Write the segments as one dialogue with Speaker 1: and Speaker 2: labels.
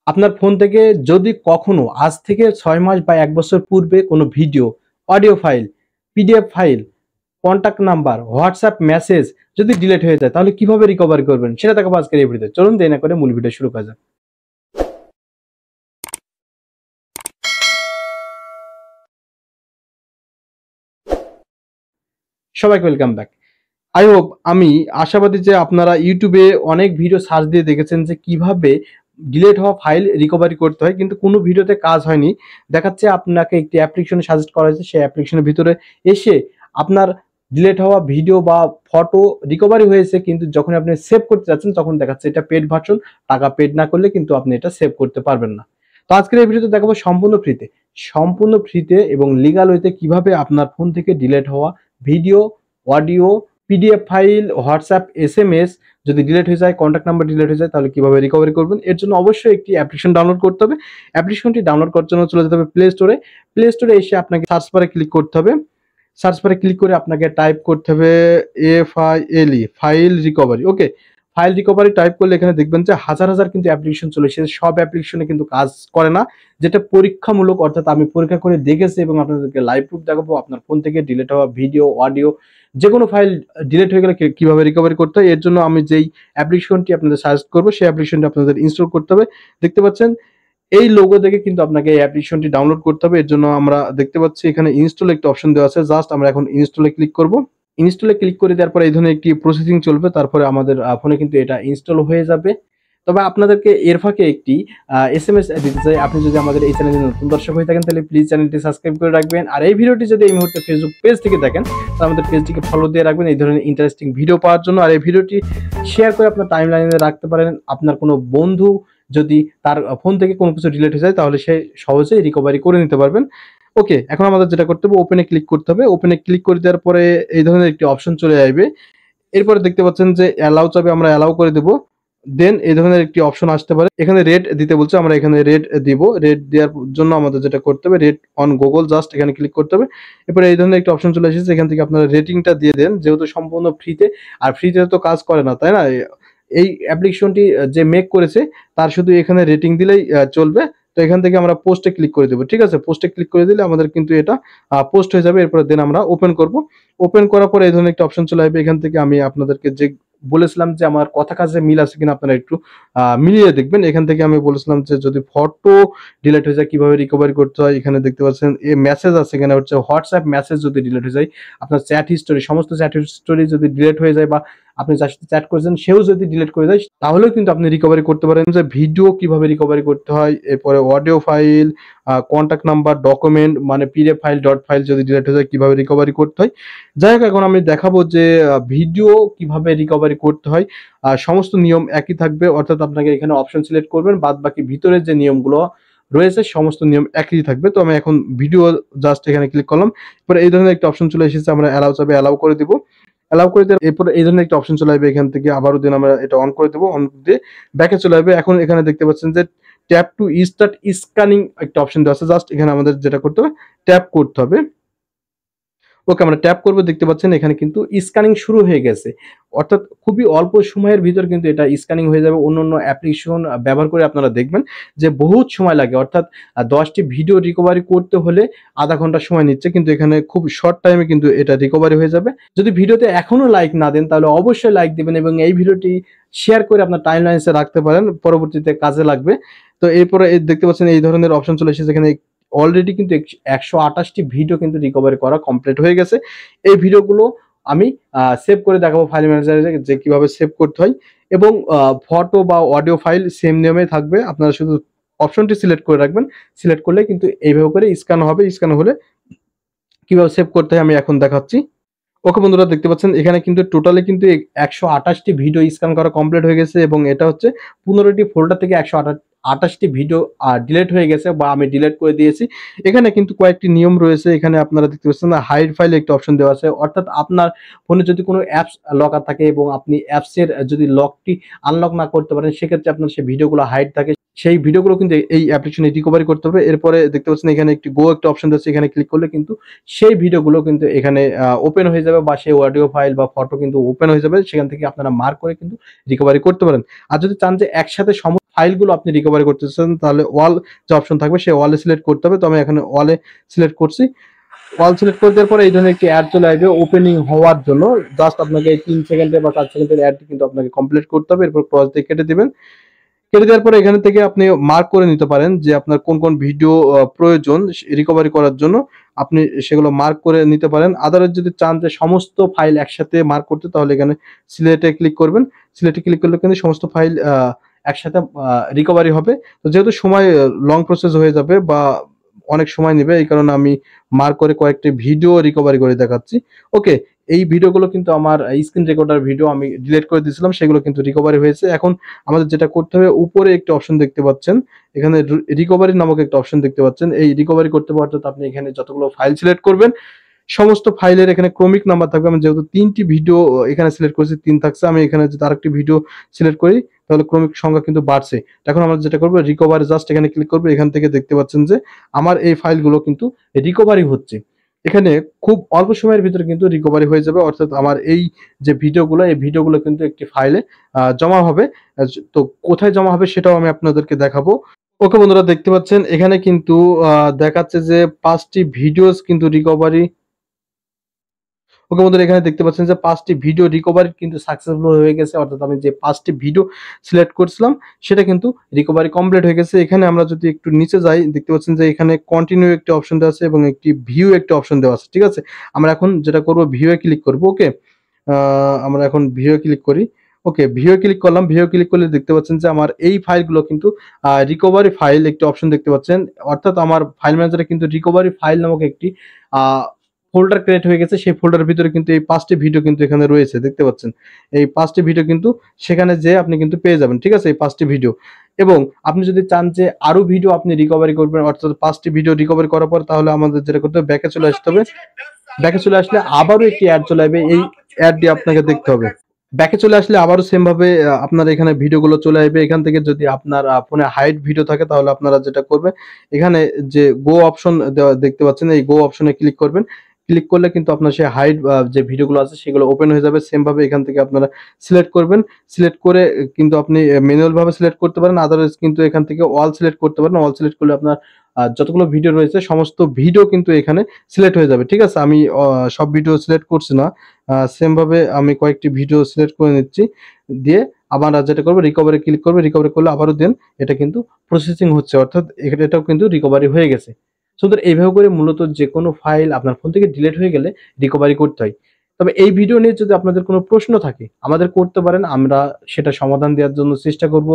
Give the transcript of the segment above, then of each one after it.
Speaker 1: আপনার ফোন থেকে যদি কখনো আজ থেকে 6 মাস বা 1 বছর পূর্বে কোনো video, audio file, PDF file, contact number, WhatsApp message যদি ডিলিট হয়ে যায় তাহলে কিভাবে রিকভারি করবেন সেটা দেখাবো আজকের এই ভিডিওতে। চলুন দেরি না করে মূল ভিডিও শুরু করা যাক। সবাইকে ওয়েলকাম ব্যাক। আই হোপ আমি আশাবাদী যে আপনারা ইউটিউবে অনেক ভিডিও সার্চ দিয়ে দেখেছেন যে কিভাবে ডিলিট হওয়া ফাইল রিকভারি করতে হয়, কিন্তু কোনো ভিডিওতে কাজ হয়নি। দেখাচ্ছে আপনাকে একটি অ্যাপ্লিকেশন সাজেস্ট করা হয়েছে, সেই অ্যাপ্লিকেশনের ভিতরে এসে আপনার ডিলিট হওয়া ভিডিও বা ফটো রিকভারি হয়েছে, কিন্তু যখন আপনি সেভ করতে যাচ্ছেন তখন দেখাচ্ছে এটা পেড ভার্সন, টাকা পেড না করলে কিন্তু আপনি এটা সেভ করতে পারবেন না। তো আজকের এই ভিডিওতে দেখাবো সম্পূর্ণ ফ্রিতে এবং লিগাল ওয়েতে কিভাবে আপনার ফোন থেকে ডিলিট হওয়া video, audio, PDF file, WhatsApp SMS যদি ডিলিট হয়ে যায়, কন্ট্যাক্ট নাম্বার ডিলিট হয়ে যায় তাহলে কিভাবে রিকভারি করবেন। এর জন্য অবশ্যই একটি অ্যাপ্লিকেশন ডাউনলোড করতে হবে। অ্যাপ্লিকেশনটি ডাউনলোড করার জন্য চলে যেতে হবে প্লে স্টোরে এসে আপনাকে সার্চ বারে ক্লিক করতে হবে। সার্চ বারে ক্লিক করে আপনাকে টাইপ করতে হবে FILE, ফাইল রিকভারি। ওকে, ফাইল রিকভারি টাইপ করলে এখানে দেখবেন যে হাজার কিন্তু অ্যাপ্লিকেশন চলে এসেছে। সব অ্যাপ্লিকেশনে কিন্তু কাজ করে না, যেটা পরীক্ষামূলক, অর্থাৎ আমি পরীক্ষা করে দেখেছি এবং আপনাদেরকে লাইভ প্রুফ দেখাবো আপনার ফোন থেকে ডিলিট হওয়া ভিডিও, অডিও, যে কোনো ফাইল ডিলিট হয়ে গেলে কিভাবে রিকভারি করতে হয়। এর জন্য আমি যেই অ্যাপ্লিকেশনটি আপনাদের সাজেস্ট করবো সেই অ্যাপ্লিকেশনটি আপনাদের ইনস্টল করতে হবে। দেখতে পাচ্ছেন এই লোগো দেখে কিন্তু আপনাকে এই অ্যাপ্লিকেশনটি ডাউনলোড করতে হবে। এর জন্য আমরা দেখতে পাচ্ছি এখানে ইনস্টল একটা অপশন দেওয়া আছে, জাস্ট আমরা এখন ইনস্টলে ক্লিক করব। ইনস্টলে ক্লিক করে দেওয়ার পরে এই ধরনের একটি প্রসেসিং চলবে, তারপরে আমাদের ফোনে কিন্তু এটা ইনস্টল হয়ে যাবে। তবে আপনাদেরকে এর ফাঁকে একটি এসএমএস দিতে চাই। আপনি যদি আমাদের এই চ্যানেলে নতুন দর্শক হয়ে থাকেন তাহলে প্লিজ চ্যানেলটি সাবস্ক্রাইব করে রাখবেন। আর এই ভিডিওটি যদি এই মুহূর্তে ফেসবুক পেজ থেকে দেখেন তাহলে আমাদের পেজটিকে ফলো দিয়ে রাখবেন এই ধরনের ইন্টারেস্টিং ভিডিও পাওয়ার জন্য। আর এই ভিডিওটি শেয়ার করে আপনার টাইমলাইনে রাখতে পারেন। আপনার কোনো বন্ধু যদি তার ফোন থেকে কোনো কিছু ডিলিট হয়ে যায় তাহলে সে সহজেই রিকভারি করে নিতে পারবেন। ওকে, এখন আমাদের যেটা করতে হবে ওপেনে ক্লিক করতে হবে। ওপেনে ক্লিক করে দেওয়ার পরে এই ধরনের একটি অপশন চলে আসবে। এরপরে দেখতে পাচ্ছেন যে অ্যালাউ চাবে, আমরা অ্যালাউ করে দেব। দেন এই ধরনের একটি অপশন আসতে পারে, এখানে রেট দিতে বলছে, আমরা এখানে রেট দিব। রেট দেওয়ার জন্য আমাদের যেটা করতে হবে রেট অন গুগল, জাস্ট এখানে ক্লিক করতে হবে। এরপরে এই ধরনের একটা অপশন চলে এসেছে, এখান থেকে আপনারা রেটিংটা দিয়ে দেন, যেহেতু সম্পূর্ণ ফ্রিতে। আর ফ্রিতে তো কাজ করে না, তাই না? এই অ্যাপ্লিকেশনটি যে মেক করেছে তার শুধু এখানে রেটিং দিলেই চলবে। তো এখান থেকে আমরা পোস্টে ক্লিক করে দেবো। ঠিক আছে, পোস্টে ক্লিক করে দিলে আমাদের কিন্তু এটা পোস্ট হয়ে যাবে। এরপরে দেন আমরা ওপেন করব। ওপেন করার পরে এই ধরনের একটা অপশন চলে আসবে। এখান থেকে আমি আপনাদেরকে যে বলেছিলাম যে আমার কথা কাজে মিল আছে কিনা আপনারা একটু মিলিয়ে দেখবেন। এখান থেকে আমি বলেছিলাম যে যদি ফটো ডিলিট হয়ে যায় কিভাবে রিকভারি করতে হয়। এখানে দেখতে পাচ্ছেন এই মেসেজ আছে, এখানে হচ্ছে হোয়াটসঅ্যাপ মেসেজ যদি ডিলিট হয়ে যায়, আপনার চ্যাট হিস্টোরি, সমস্ত চ্যাট হিস্টোরি যদি ডিলিট হয়ে যায় বা আপনি যার সাথে চ্যাট করেছেন সেও যদি ডিলিট করে দেয় তাহলেও কিন্তু আপনি রিকভারি করতে পারেন। যে ভিডিও কিভাবে রিকভারি করতে হয়, এরপরে audio file, contact number, document মানে পিডিএফ ফাইল, ডট ফাইল যদি ডিলিট হয়ে যায় কিভাবে রিকভারি করতে হয়। যাই হোক, এখন আমি দেখাবো যে ভিডিও কিভাবে রিকভারি করতে হয়। সমস্ত নিয়ম একই থাকবে, অর্থাৎ আপনাকে এখানে অপশন সিলেক্ট করবেন, বাদ বাকি ভিতরের যে নিয়মগুলো রয়েছে সমস্ত নিয়ম একই থাকবে। তো আমি এখন ভিডিও জাস্ট এখানে ক্লিক করলাম। এরপরে এই ধরনের একটা অপশন চলে এসেছে, আমরা অ্যালাউ চাবে অ্যালাউ করে দিব। অ্যালাউ করে দেওয়ার এরপরে এই ধরনের একটা অপশন চলে আসবে, এখান থেকে আবারও দিন আমরা এটা অন করে দেবো। অন দিয়ে ব্যাকে চলে আসবে। এখন এখানে দেখতে পাচ্ছেন যে ট্যাপ টু স্টার্ট স্ক্যানিং একটা অপশন দেওয়া আছে, জাস্ট এখানে আমাদের যেটা করতে হবে ট্যাপ করতে হবে। ওকে, আমরা ট্যাপ করবো। দেখতে পাচ্ছেন এখানে কিন্তু স্ক্যানিং শুরু হয়ে গেছে, অর্থাৎ খুবই অল্প সময়ের ভিতর কিন্তু এটা স্ক্যানিং হয়ে যাবে। অন্য অ্যাপ্লিকেশন ব্যবহার করে আপনারা দেখবেন যে বহুত সময় লাগে, অর্থাৎ 10টি ভিডিও রিকভারি করতে হলে আধা ঘন্টা সময় নিচ্ছে, কিন্তু এখানে খুব শর্ট টাইমে কিন্তু এটা রিকভারি হয়ে যাবে। যদি ভিডিওতে এখনো লাইক না দেন তাহলে অবশ্যই লাইক দিবেন এবং এই ভিডিওটি শেয়ার করে আপনার টাইমলাইনে রাখতে পারেন, পরবর্তীতে কাজে লাগবে। তো এরপরে দেখতে পাচ্ছেন এই ধরনের অপশন চলে এসেছে। এখানে অলরেডি কিন্তু 128টি ভিডিও কিন্তু রিকভারি করা কমপ্লিট হয়ে গেছে। এই ভিডিওগুলো আমি সেভ করে দেখাবো ফাইল ম্যানেজারে যে কিভাবে সেভ করতে হয়, এবং ফটো বা অডিও ফাইল সেম নিয়মে থাকবে। আপনারা শুধু অপশনটি সিলেক্ট করে রাখবেন, সিলেক্ট করলে কিন্তু এইভাবে করে স্ক্যান হবে। স্ক্যান হলে কিভাবে সেভ করতে হয় আমি এখন দেখাচ্ছি। ওকে বন্ধুরা, দেখতে পাচ্ছেন এখানে কিন্তু টোটালি কিন্তু 128টি ভিডিও স্ক্যান করা কমপ্লিট হয়ে গেছে, এবং এটা হচ্ছে 15টি ফোল্ডার থেকে 128টি ভিডিও ডিলিট হয়ে গেছে বা আমি ডিলিট করে দিয়েছি। এখানে কিন্তু কয়েকটি নিয়ম রয়েছে। এখানে আপনারা দেখতে পাচ্ছেন হাইড ফাইলে একটা অপশন দেওয়া আছে, অর্থাৎ আপনার ফোনে যদি কোনো অ্যাপস লকার থাকে এবং আপনি অ্যাপসের যদি লকটি আনলক না করতে পারেন সেক্ষেত্রে আপনার সেই ভিডিওগুলো হাইড থাকে, সেই ভিডিওগুলো কিন্তু এই অ্যাপ্লিকেশনে রিকভারি করতে হবে। এরপরে দেখতে পাচ্ছেন এখানে একটি গো একটা অপশন আছে, এখানে ক্লিক করলে কিন্তু সেই ভিডিওগুলো কিন্তু এখানে ওপেন হয়ে যাবে, বা সেই অডিও ফাইল বা ফটো কিন্তু ওপেন হয়ে যাবে। সেখান থেকে আপনারা মার্ক করে কিন্তু রিকভারি করতে পারেন। আর যদি চান যে একসাথে সমস্ত ফাইলগুলো আপনি রিকভারি করতে চান, তাহলে অল যে অপশন থাকবে সেই অলে সিলেক্ট করতে হবে। তো আমি এখানে অলে সিলেক্ট করছি। অল সিলেক্ট করে দেওয়ার পরে এই ধরনের একটি অ্যাড চলে আসবে ওপেনিং হওয়ার জন্য। জাস্ট আপনাকে এই 3 সেকেন্ডের বা 4 সেকেন্ডের অ্যাডটি কিন্তু আপনাকে কমপ্লিট করতে হবে। এরপর ক্রস দিয়ে কেটে দিবেন। কেটে দেওয়ার পরে এখান থেকে আপনি মার্ক করে নিতে পারেন যে আপনার কোন কোন ভিডিও প্রয়োজন রিকভারি করার জন্য, আপনি সেগুলো মার্ক করে নিতে পারেন। আদারওয়াইজ যদি চান যে সমস্ত ফাইল একসাথে মার্ক করতে, তাহলে এখানে সিলেক্টে ক্লিক করবেন। সিলেক্টে ক্লিক করলে কিন্তু সমস্ত ফাইল একসাথে রিকভারি হবে। তো যেহেতু সময় লং প্রসেস হয়ে যাবে বা অনেক সময় নেবে, এই কারণে আমি মার্ক করে কয়েকটি ভিডিও রিকভারি করে দেখাচ্ছি। ওকে, এই ভিডিওগুলো কিন্তু আমার স্ক্রিন রেকর্ডার ভিডিও আমি ডিলিট করে দিয়েছিলাম, সেগুলো কিন্তু রিকভারি হয়েছে। এখন আমাদের যেটা করতে হবে, উপরে একটি অপশন দেখতে পাচ্ছেন, এখানে রিকভারি নামক একটা অপশন দেখতে পাচ্ছেন। এই রিকভারি করতে পারতে আপনি এখানে যতগুলো ফাইল সিলেক্ট করবেন, সমস্ত ফাইলের এখানে ক্রমিক নাম্বার থাকবে। আমি যেহেতু 3টি ভিডিও এখানে সিলেক্ট করেছি, 3 থাকছে, আমি এখানে যদি আরেকটি ভিডিও সিলেক্ট করি তাহলে ক্রমিক সংখ্যা কিন্তু বাড়ছে। এখন আমরা যেটা করব, রিকভারি জাস্ট এখানে ক্লিক করব। এখান থেকে দেখতে পাচ্ছেন যে আমার এই ফাইলগুলো কিন্তু রিকভারি হচ্ছে। এখানে খুব অল্প সময়ের ভিতরে কিন্তু রিকভারি হয়ে যাবে, অর্থাৎ আমার এই যে ভিডিওগুলো, এই ভিডিওগুলো কিন্তু একটি ফাইলে জমা হবে। তো কোথায় জমা হবে সেটাও আমি আপনাদেরকে দেখাবো। ওকে বন্ধুরা, দেখতে পাচ্ছেন এখানে কিন্তু দেখাচ্ছে যে 5টি ভিডিওস কিন্তু রিকভারি। ওকে বন্ধুরা, এখানে দেখতে পাচ্ছেন যে 5টি ভিডিও রিকভারি কিন্তু সাকসেসফুল হয়ে গেছে, অর্থাৎ আমি যে 5টি ভিডিও সিলেক্ট করছিলাম সেটা কিন্তু রিকভারি কমপ্লিট হয়ে গেছে। এখানে আমরা যদি একটু নিচে যাই, দেখতে পাচ্ছেন যে এখানে কন্টিনিউ একটি অপশন দেওয়া আছে এবং একটি ভিউ একটি অপশন দেওয়া আছে। ঠিক আছে, আমরা এখন যেটা করব, ভিউ এ ক্লিক করব। ওকে, আমরা এখন ভিউ এ ক্লিক করি। ওকে, ভিউ এ ক্লিক করলাম। ভিউ এ ক্লিক করলে দেখতে পাচ্ছেন যে আমার এই ফাইলগুলো কিন্তু রিকভারি ফাইল একটি অপশন দেখতে পাচ্ছেন, অর্থাৎ আমার ফাইল ম্যানেজারে কিন্তু রিকভারি ফাইল নামক একটি আহ ফোল্ডার ক্রিয়েট হয়ে গেছে। সেই ফোল্ডারের ভিতরে কিন্তু এই 5টি ভিডিও কিন্তু এখানে রয়েছে, দেখতে পাচ্ছেন। এই 5টি ভিডিও কিন্তু সেখানে যেয়ে আপনি কিন্তু পেয়ে যাবেন। ঠিক আছে, এই 5টি ভিডিও। এবং আপনি যদি চান যে আরো ভিডিও আপনি রিকভারি করবেন, অর্থাৎ 5টি ভিডিও রিকভারি করার পর, তাহলে আমাদের যেটা করতে হবে, ব্যাকে চলে আসতে হবে। ব্যাকে চলে আসলে আবারও একটি অ্যাড চলে আসবে, এই অ্যাডটি আপনাকে দেখতে হবে। ব্যাকে চলে আসলে আবারও সেম ভাবে আপনার এখানে ভিডিওগুলো চলে আসবে। এখান থেকে যদি আপনার ফোনে হাইড ভিডিও থাকে, তাহলে আপনারা যেটা করবেন, এখানে যে গো অপশন দেখতে পাচ্ছেন, এই গো অপশনে ক্লিক করবেন। ক্লিক করলে কিন্তু আপনার সেই হাইড যে ভিডিওগুলো আছে সেগুলো ওপেন হয়ে যাবে। সেম ভাবে এখান থেকে আপনারা সিলেক্ট করবেন। সিলেক্ট করে কিন্তু আপনি ম্যানুয়াল ভাবে সিলেক্ট করতে পারেন, আদারওয়াইজ কিন্তু এখান থেকে অল সিলেক্ট করতে পারেন। অল সিলেক্ট করলে আপনার যতগুলো ভিডিও রয়েছে সমস্ত ভিডিও কিন্তু এখানে সিলেক্ট হয়ে যাবে। ঠিক আছে, আমি সব ভিডিও সিলেক্ট করছি না, সেম ভাবে আমি কয়েকটি ভিডিও সিলেক্ট করে নিচ্ছি। দিয়ে আবার যেটা করবো, রিকভারি ক্লিক করবে। রিকভারি করলে আবারও দেন এটা কিন্তু প্রসেসিং হচ্ছে, অর্থাৎ এটাও কিন্তু রিকভারি হয়ে গেছে। সুতরাং এইভাবে করে মূলত যে কোনো ফাইল আপনার ফোন থেকে ডিলিট হয়ে গেলে রিকভারি করতে হয়। তবে এই ভিডিও নিয়ে যদি আপনাদের কোনো প্রশ্ন থাকে, আমাদের করতে পারেন, আমরা সেটা সমাধান দেওয়ার জন্য চেষ্টা করব।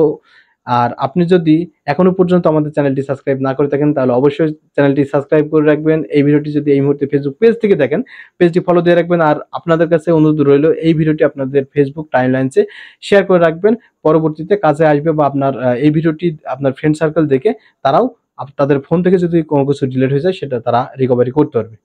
Speaker 1: আর আপনি যদি এখনো পর্যন্ত আমাদের চ্যানেলটি সাবস্ক্রাইব না করে থাকেন, তাহলে অবশ্যই চ্যানেলটি সাবস্ক্রাইব করে রাখবেন। এই ভিডিওটি যদি এই মুহূর্তে ফেসবুক পেজ থেকে দেখেন, পেজটি ফলো দিয়ে রাখবেন। আর আপনাদের কাছে অনুরোধ রইল, এই ভিডিওটি আপনাদের ফেসবুক টাইমলাইনসে শেয়ার করে রাখবেন। পরবর্তীতে কাজে আসবে, বা আপনার এই ভিডিওটি আপনার ফ্রেন্ড সার্কেল দেখে তারাও তাদের ফোন থেকে যদি কোনো কিছু ডিলিট হয়ে যায়, সেটা তারা রিকভারি করতে পারবে।